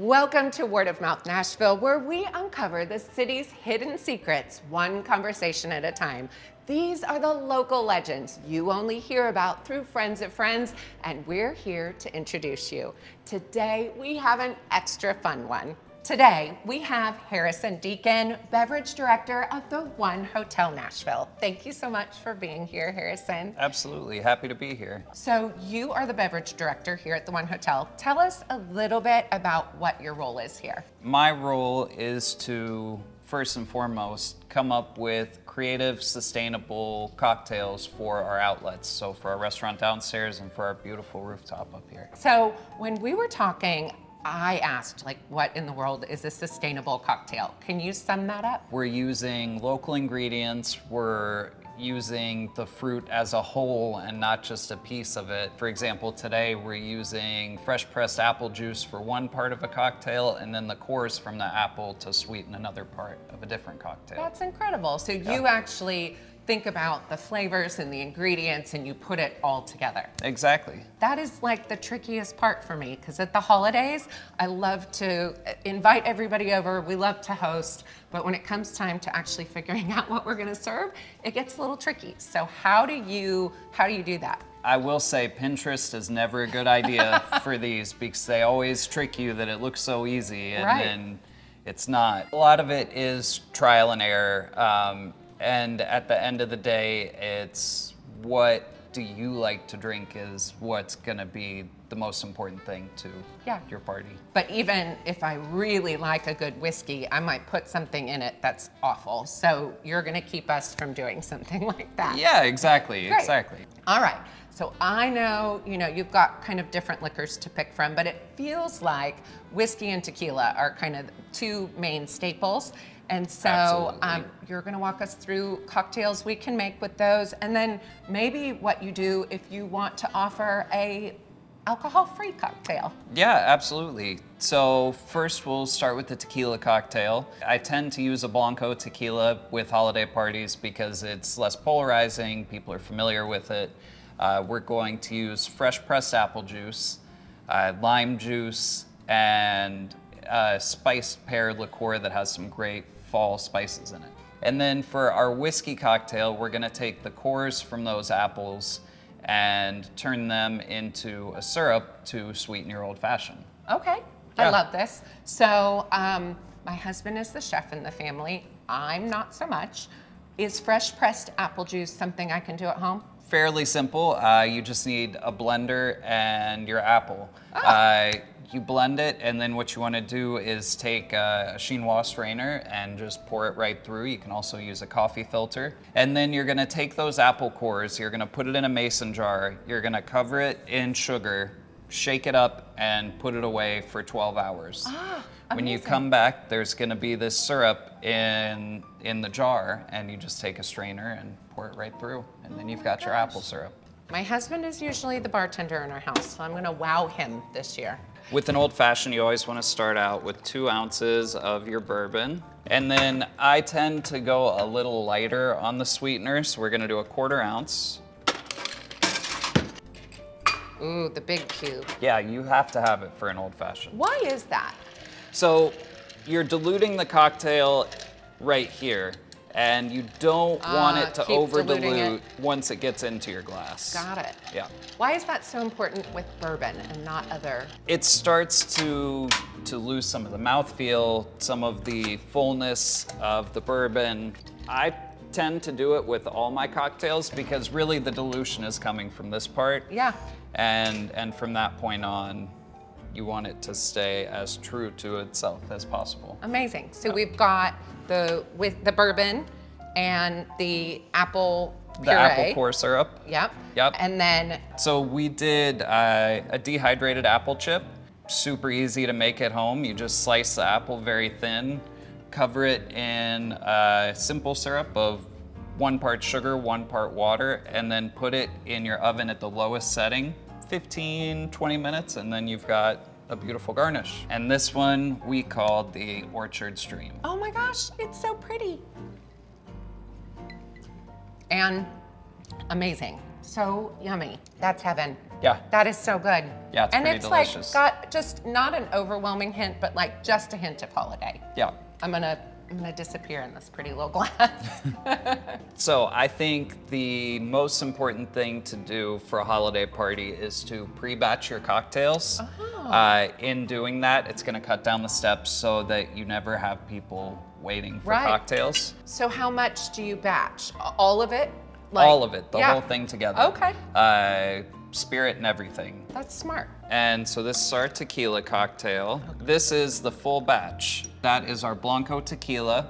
Welcome to Word of Mouth Nashville, where we uncover the city's hidden secrets, one conversation at a time. These are the local legends you only hear about through friends of friends, and we're here to introduce you. Today, we have an extra fun one. Today, we have Harrison Deakin, Beverage Director of the Hotel Nashville. Thank you so much for being here, Harrison. Absolutely, happy to be here. So you are the Beverage Director here at the Hotel. Tell us a little bit about what your role is here. My role is to, first and foremost, come up with creative, sustainable cocktails for our outlets. So for our restaurant downstairs and for our beautiful rooftop up here. So when we were talking, I asked, what in the world is a sustainable cocktail? Can you sum that up? We're using local ingredients. We're using the fruit as a whole and not just a piece of it. For example, today we're using fresh pressed apple juice for one part of a cocktail and then the cores from the apple to sweeten another part of a different cocktail. That's incredible. So you actually think about the flavors and the ingredients and you put it all together. Exactly. That is the trickiest part for me, because at the holidays, I love to invite everybody over, we love to host, but when it comes time to actually figuring out what we're gonna serve, it gets a little tricky. So how do you do that? I will say Pinterest is never a good idea for these because they always trick you that it looks so easy and then it's not. A lot of it is trial and error. And at the end of the day, it's what do you like to drink is what's gonna be the most important thing to your party. But even if I really like a good whiskey, I might put something in it that's awful. So you're gonna keep us from doing something like that. Yeah, exactly, Great. Exactly. All right, so I know, you've got kind of different liquors to pick from, but it feels like whiskey and tequila are kind of two main staples. And so you're gonna walk us through cocktails we can make with those, and then maybe what you do if you want to offer a alcohol-free cocktail. Yeah, absolutely. So first we'll start with the tequila cocktail. I tend to use a Blanco tequila with holiday parties because it's less polarizing, people are familiar with it. We're going to use fresh pressed apple juice, lime juice, and spiced pear liqueur that has some great fall spices in it. And then for our whiskey cocktail, we're gonna take the cores from those apples and turn them into a syrup to sweeten your old fashioned. Okay, I love this. So my husband is the chef in the family. I'm not so much. Is fresh pressed apple juice something I can do at home? Fairly simple. You just need a blender and your apple. You blend it, and then what you want to do is take a chinois strainer and just pour it right through. You can also use a coffee filter. And then you're going to take those apple cores, you're going to put it in a mason jar, you're going to cover it in sugar, shake it up, and put it away for 12 hours. When you come back, there's going to be this syrup in the jar, and you just take a strainer and pour it right through, and then you've got your apple syrup. My husband is usually the bartender in our house, so I'm gonna wow him this year. With an old fashioned, you always want to start out with 2 ounces of your bourbon. And then I tend to go a little lighter on the sweetener, so we're gonna do a 1/4 ounce. Ooh, the big cube. Yeah, you have to have it for an old fashioned. Why is that? So you're diluting the cocktail right here, and you don't want it to over dilute once it gets into your glass. Got it. Yeah. Why is that so important with bourbon and not other? It starts to lose some of the mouthfeel, some of the fullness of the bourbon. I tend to do it with all my cocktails because really the dilution is coming from this part. Yeah. And from that point on, you want it to stay as true to itself as possible. Amazing. So we've got the bourbon and the apple puree. The apple core syrup. Yep. Yep. And then So we did a dehydrated apple chip. Super easy to make at home. You just slice the apple very thin, cover it in a simple syrup of 1 part sugar, 1 part water, and then put it in your oven at the lowest setting, 15, 20 minutes, and then you've got a beautiful garnish. And this one we called the Orchard Stream. oh my gosh, it's so pretty. And amazing. So yummy. That's heaven. Yeah. That is so good. Yeah, it's and pretty it's delicious. like got just not an overwhelming hint, but like just a hint of holiday. Yeah. I'm gonna disappear in this pretty little glass. So I think the most important thing to do for a holiday party is to pre-batch your cocktails. In doing that, it's gonna cut down the steps so that you never have people waiting for Right. cocktails. So how much do you batch? All of it? All of it, the yeah. whole thing together. Okay. Spirit and everything. That's smart. And so this is our tequila cocktail. This is the full batch. That is our Blanco tequila,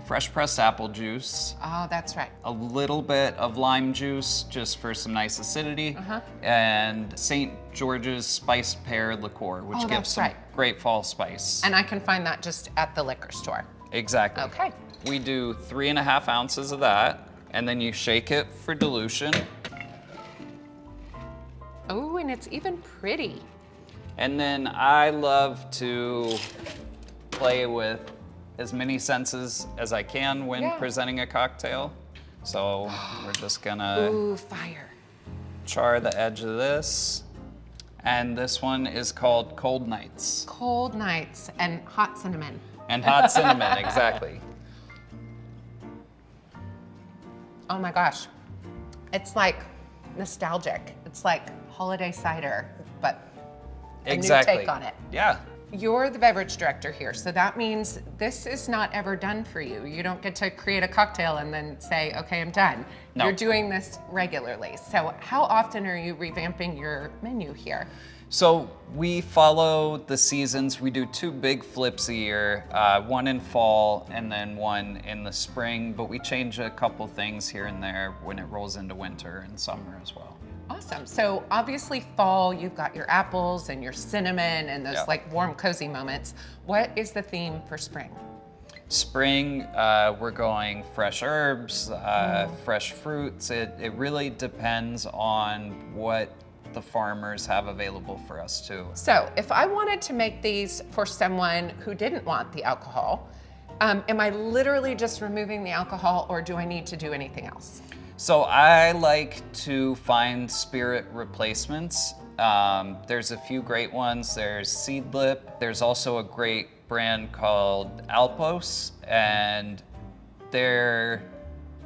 fresh pressed apple juice, Oh, that's right. a little bit of lime juice just for some nice acidity, and St. George's spiced pear liqueur, which Oh, gives that's some right. great fall spice. And I can find that just at the liquor store. Exactly. Okay. We do 3.5 ounces of that, and then you shake it for dilution. Oh, and it's even pretty. And then I love to play with as many senses as I can when Yeah. presenting a cocktail. So we're just gonna Ooh, fire. char the edge of this. And this one is called Cold Nights. Cold nights and hot cinnamon. And hot cinnamon, exactly. Oh my gosh. It's like nostalgic. It's like holiday cider, but a Exactly. new take on it. Yeah. You're the beverage director here, so that means this is not ever done for you. You don't get to create a cocktail and then say, okay, I'm done. No. You're doing this regularly. So how often are you revamping your menu here? So we follow the seasons. We do 2 big flips a year, one in fall and then one in the spring, but we change a couple things here and there when it rolls into winter and summer as well. Awesome. So obviously fall, you've got your apples and your cinnamon and those Yeah. like warm, cozy moments. What is the theme for spring? Spring, we're going fresh herbs, fresh fruits. It really depends on what the farmers have available for us too. So if I wanted to make these for someone who didn't want the alcohol, am I literally just removing the alcohol or do I need to do anything else? So I like to find spirit replacements. There's a few great ones. There's Seedlip. There's also a great brand called Alpos, and their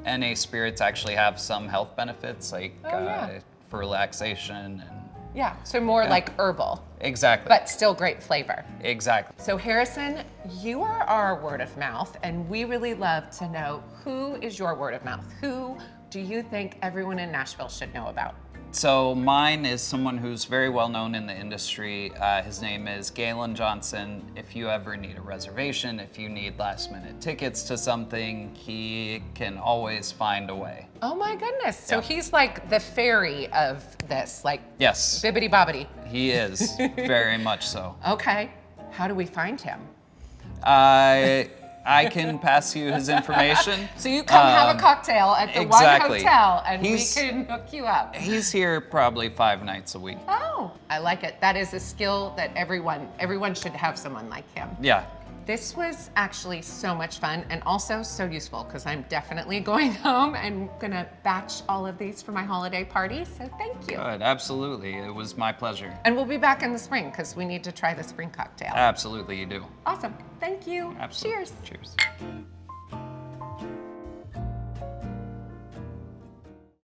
NA spirits actually have some health benefits, like yeah. for relaxation and Yeah, so more like herbal, exactly. but still great flavor. Exactly. So Harrison, you are our word of mouth, and we really love to know who is your word of mouth? Who do you think everyone in Nashville should know about? So mine is someone who's very well known in the industry. His name is Galen Johnson. If you ever need a reservation, if you need last minute tickets to something, he can always find a way. Oh my goodness. So Yeah. he's like the fairy of this, like Yes, bibbity bobbity. he is, very much so. Okay. How do we find him? I can pass you his information. So you come have a cocktail at the exactly. one hotel and He's- we can hook you up. He's here probably 5 nights a week. Oh, I like it. That is a skill that everyone should have someone like him. Yeah. This was actually so much fun and also so useful because I'm definitely going home and gonna batch all of these for my holiday party. So thank you. Good, absolutely. It was my pleasure. And we'll be back in the spring because we need to try the spring cocktail. Absolutely, you do. Awesome. Thank you. Absolutely. Cheers. Cheers.